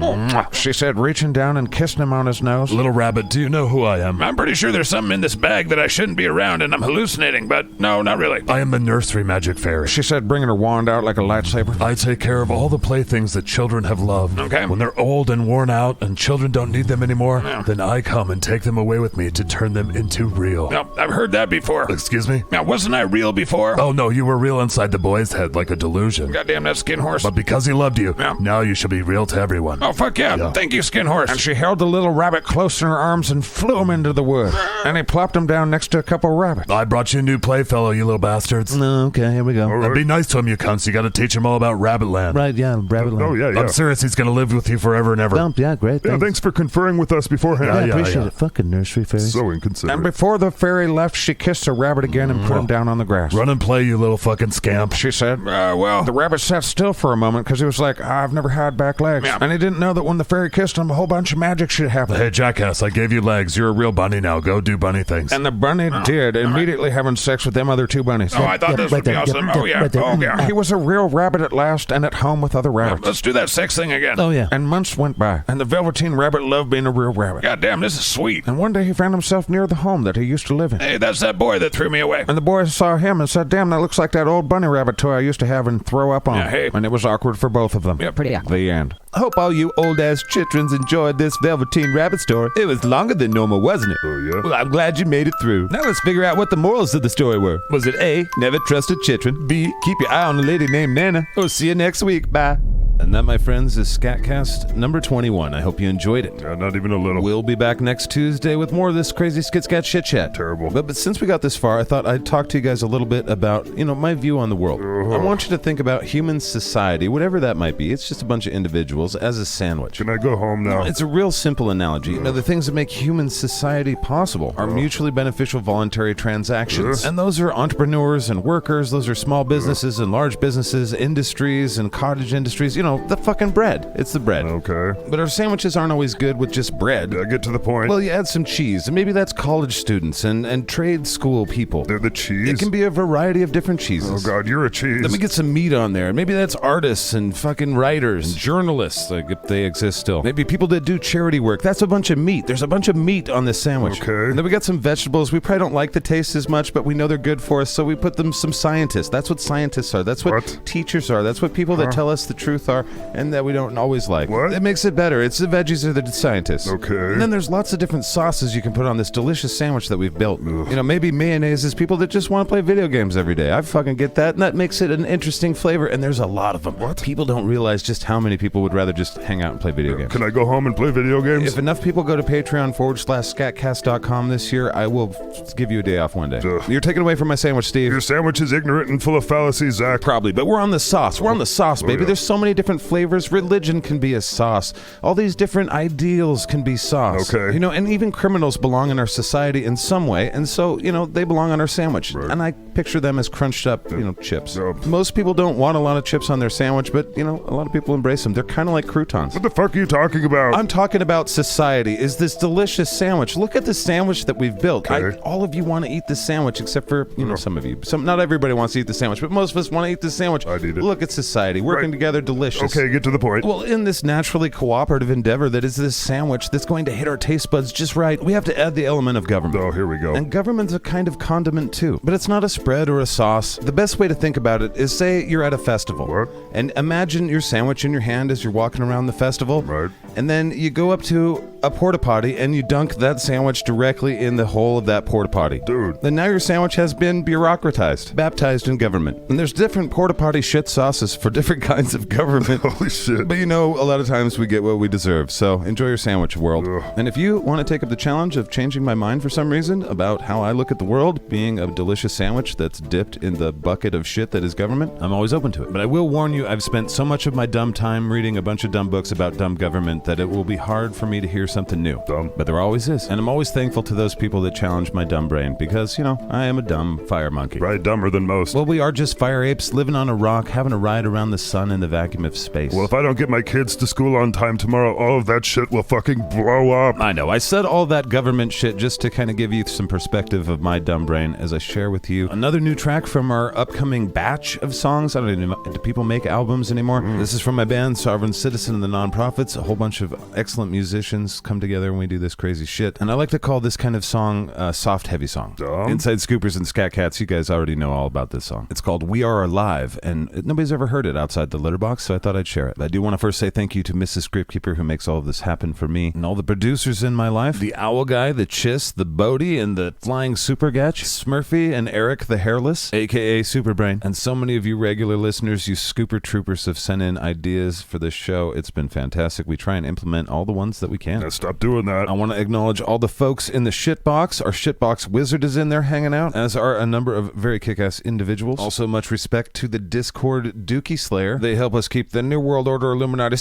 She said, reaching down and kissing him on his nose. Little rabbit, do you know who I am? I'm pretty sure there's something in this bag that I shouldn't be around and I'm hallucinating, but no, not really. I am the nursery magic fairy. She said, bringing her wand out like a lightsaber. I take care of all the playthings that children have loved. Okay. When they're old and worn out and children don't need them anymore, then I come and take them away with me to turn them into real. No, I've heard that before. Excuse me? Now, wasn't I real before? Oh no, you were real inside the boy's head like a delusion. Goddamn that skin horse. But because he loved you, Yeah. now you should be real to everyone. Oh, fuck yeah. Yeah. Thank you, skin horse. And she held the little rabbit close in her arms and flew him into the wood. And he plopped him down next to a couple of rabbits. I brought you a new playfellow, you little bastards. Okay, here we go. And be nice to him, you cunts. You gotta teach him all about Rabbit Land. Right, yeah, Rabbit Land. Oh, yeah. I'm serious, he's gonna live with you forever and ever. Yeah, great. Yeah, Thanks. thanks for conferring with us beforehand. Yeah, Yeah, appreciate yeah. it. Fucking nursery fairies. So And inconsiderate. before the fairy left, she kissed the rabbit again and put him down on the grass. Run and play, you little fucking scamp. She said. Well, The rabbit sat still for a moment because he was like, I've never had back legs. Yeah. And he didn't know that when the fairy kissed him, a whole bunch of magic should happen. Hey, jackass, I gave you legs. You're a real bunny now. Go do bunny things. And the bunny did, immediately having sex with them other two bunnies. oh, I thought this would be awesome. Oh, yeah. Oh, yeah. He was a real rabbit at last and at home with other rabbits. Let's do that sex thing again. Oh, yeah. And months went by, and the Velveteen Rabbit loved being a real rabbit. Goddamn, this is sweet. And one day he found himself near the home that he used to live in. Hey, that's that boy that threw me away. And the boy saw him and said, damn, that looks like that old bunny rabbit toy I used to have and throw up on. Yeah, hey. And it was awkward for both of them. Yep. Pretty awkward. The end. Hope all you old-ass chitrons enjoyed this Velveteen Rabbit story. It was longer than normal, wasn't it? Oh, yeah? Well, I'm glad you made it through. Now let's figure out what the morals of the story were. Was it A, never trust a chitron, B, keep your eye on a lady named Nana, or see you next week, bye? And that, my friends, is SKATCAST number 21. I hope you enjoyed it. Not even a little. We'll be back next Tuesday with more of this crazy skit-skat shit-chat. Terrible. But since we got this far, I thought I'd talk to you guys a little bit about, my view on the world. I want you to think about human society, whatever that might be. It's just a bunch of individuals as a sandwich. Can I go home now? It's a real simple analogy. The things that make human society possible are mutually beneficial voluntary transactions. And those are entrepreneurs and workers. Those are small businesses and large businesses, industries and cottage industries. The fucking bread. It's the bread. Okay. But our sandwiches aren't always good with just bread. Get to the point. Well, you add some cheese, and maybe that's college students and trade school people. They're the cheese? It can be a variety of different cheeses. Oh, God, you're a cheese. Let me get some meat on there. Maybe that's artists and fucking writers and journalists, like if they exist still. Maybe people that do charity work. That's a bunch of meat. There's a bunch of meat on this sandwich. Okay. And then we got some vegetables. We probably don't like the taste as much, but we know they're good for us, so we put them some scientists. That's what scientists are. That's what teachers are. That's what people that tell us the truth are, and that we don't always like. What? It makes it better. It's the veggies are the scientists. Okay. And then there's lots of different sauces you can put on this delicious sandwich that we've built. Ugh. Maybe mayonnaise is people that just want to play video games every day. I fucking get that, and that makes it an interesting flavor, and there's a lot of them. What? People don't realize just how many people would rather just hang out and play video games. Can I go home and play video games? If enough people go to patreon.com/skatcast.com this year, I will give you a day off one day. Ugh. You're taking away from my sandwich, Steve. Your sandwich is ignorant and full of fallacies, Zach. Probably, but we're on the sauce. We're on the sauce, baby. yeah. There's so many different flavors. Religion can be a sauce. All these different ideals can be sauce. Okay. And even criminals belong in our society in some way, and so, they belong on our sandwich. Right. And I picture them as crunched up, chips. Yeah. Most people don't want a lot of chips on their sandwich, but, a lot of people embrace them. They're kind of like croutons. What the fuck are you talking about? I'm talking about society. Is this delicious sandwich? Look at the sandwich that we've built. Okay. All of you want to eat the sandwich, except for, some of you. Not everybody wants to eat the sandwich, but most of us want to eat the sandwich. I'd eat it. Look at society. Working together, delicious. Okay, get to the point. Well, in this naturally cooperative endeavor that is this sandwich that's going to hit our taste buds just right, we have to add the element of government. Oh, here we go. And government's a kind of condiment too. But it's not a spread or a sauce. The best way to think about it is, say you're at a festival. What? And imagine your sandwich in your hand as you're walking around the festival. Right. And then you go up to a porta potty and you dunk that sandwich directly in the hole of that porta potty. Dude. Then now your sandwich has been bureaucratized, baptized in government. And there's different porta potty shit sauces for different kinds of government. Holy shit. But a lot of times we get what we deserve. So enjoy your sandwich, world. Ugh. And if you want to take up the challenge of changing my mind for some reason about how I look at the world, being a delicious sandwich that's dipped in the bucket of shit that is government, I'm always open to it. But I will warn you, I've spent so much of my dumb time reading a bunch of dumb books about dumb government that it will be hard for me to hear something new. Dumb. But there always is. And I'm always thankful to those people that challenge my dumb brain because, I am a dumb fire monkey. Right, dumber than most. Well, we are just fire apes living on a rock, having a ride around the sun in the vacuum of space. Well, if I don't get my kids to school on time tomorrow, all of that shit will fucking blow up. I know. I said all that government shit just to kind of give you some perspective of my dumb brain as I share with you another new track from our upcoming batch of songs. I don't even know. Do people make albums anymore? This is from my band, Sovereign Citizen and the Nonprofits. A whole bunch of excellent musicians come together and we do this crazy shit. And I like to call this kind of song a soft, heavy song. Dumb. Inside Scoopers and Scat Cats, you guys already know all about this song. It's called We Are Alive, and nobody's ever heard it outside the Litterbox, so I thought I'd share it. I do want to first say thank you to Mrs. Scriptkeeper, who makes all of this happen for me, and all the producers in my life, the Owl Guy, the Chiss, the Bodie, and the Flying Supergatch, Smurfy, and Eric the Hairless, a.k.a. Superbrain, and so many of you regular listeners, you Scooper Troopers, have sent in ideas for this show. It's been fantastic. We try and implement all the ones that we can. Now stop doing that. I want to acknowledge all the folks in the shitbox. Our shitbox wizard is in there hanging out, as are a number of very kick-ass individuals. Also, much respect to the Discord Dookie Slayer. They help us keep the New World Order Illuminati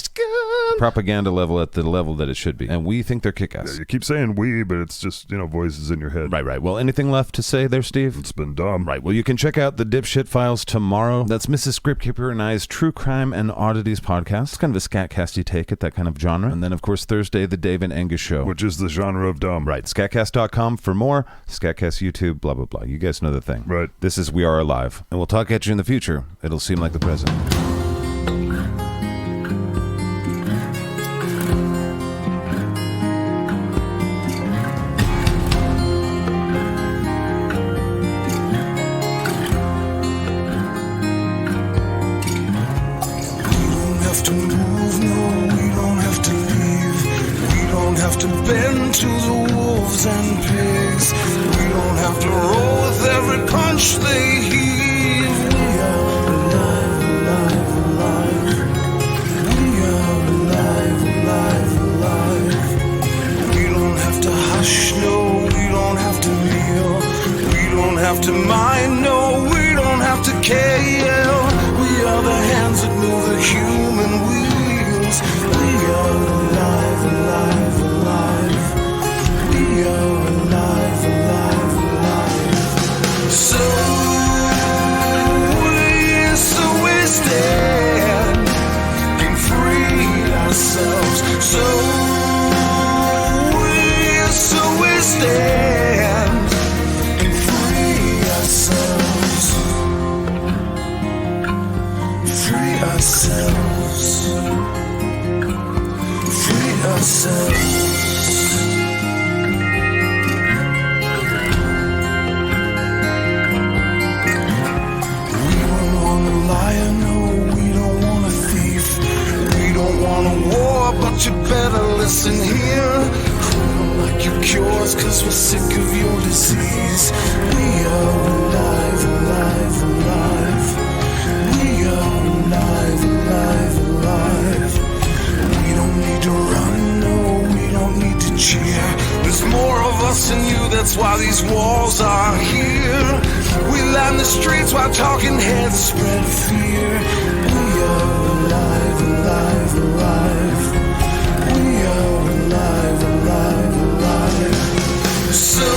propaganda level at the level that it should be, and we think they're kick-ass. Yeah, you keep saying we, but it's just, voices in your head. Right. Well, anything left to say there, Steve? It's been dumb. Right. Well, you can check out the Dipshit Files tomorrow. That's Mrs. Scriptkeeper and I's True Crime and Oddities podcast. It's kind of a scatcasty take at that kind of genre. And then, of course, Thursday, the Dave and Angus Show. Which is the genre of dumb. Right. Scatcast.com for more. Scatcast YouTube, blah, blah, blah. You guys know the thing. Right. This is We Are Alive. And we'll talk at you in the future. It'll seem like the present. To move, no, we don't have to leave. We don't have to bend to the wolves and pigs. We don't have to roll with every punch they heave. We are alive, alive, alive. KL. We are the hands that move the human wheels. We are alive, alive, alive. We are alive, alive, alive. So we stand and free ourselves. So we stand and free ourselves. Free ourselves. Free ourselves. We don't want a liar, no, we don't want a thief. We don't want a war, but you better listen here. Like your cures, 'cause we're sick of your disease. We are alive, alive, alive. We are alive, alive, alive. We don't need to run, no, we don't need to cheer. There's more of us than you, that's why these walls are here. We line the streets while talking heads spread fear. We are alive, alive, alive. We are alive, alive, alive. So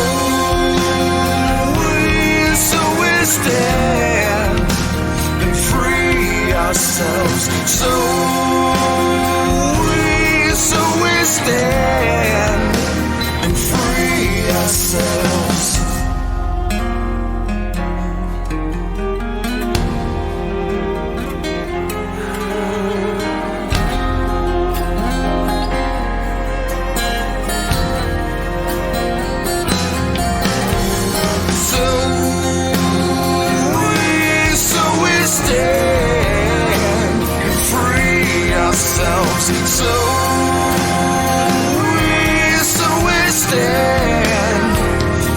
we stand and free ourselves. So we stand and free ourselves. So we stand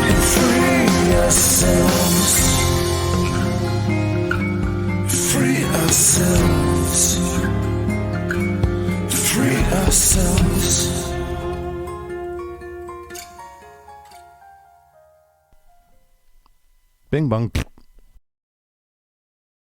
and free ourselves. Free ourselves. Free ourselves. Bing bong.